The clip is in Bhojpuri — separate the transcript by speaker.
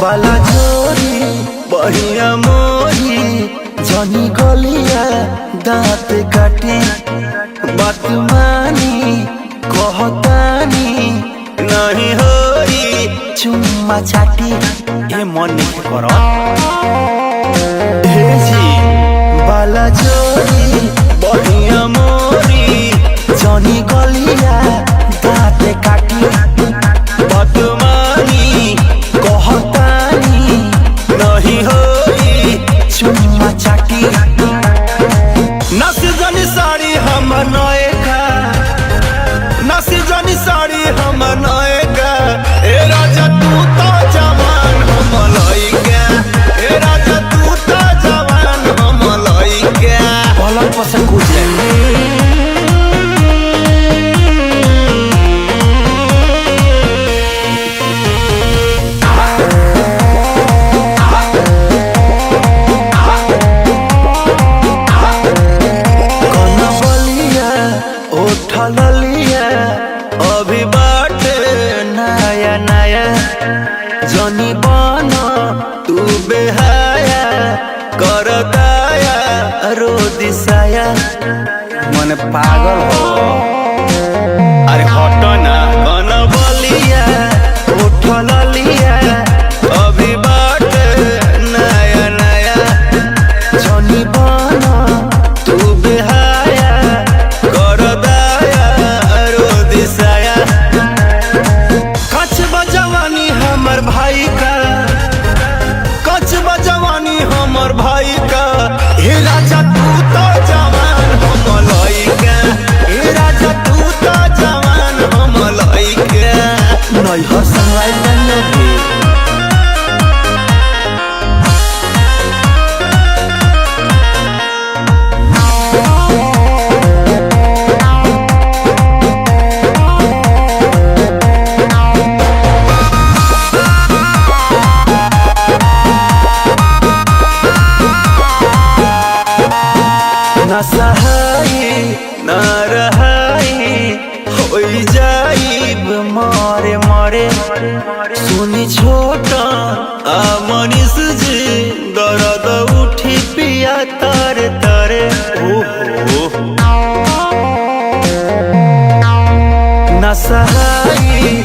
Speaker 1: बाला जोरी बढ़िया मोरी जनी गलिया दाँत काटी बात मानी कहतानी नहीं होई चुम्मा चाटी ए मन नहीं करो हे जी बाला जोरी बढ़िया मोरी जनी गलिया दाँत काटी बात मानी कहतानी नहीं होई चुम्मा चाटी नसी जनी साड़ी हम नएका नसी जनी साड़ी हम नएका ए राजा तू तो जवान हम लइका ए राजा तू तो जवान हम लइका पलंग पर से कूद जाए ललिया अभी बाटे नया नया जनी बना तू बेहाया कर दाया रो दिसाया मन पागल हो अरे हटो ना कन बलिया उठ ललिया अभी बाटे नया नया जनी बना तू बेहाया कर हमर भाई का कचबा जवानी हमर भाई का हे राजा तू तो जवान हम लइका हे राजा तू तो जवान हम लइका नहीं हो संगवाई बनोगे न सहाई न रहाई हो जाइब मारे मारे सुनी छोटा मनीष जी दर्द उठी पिया तारे तारे न सहाई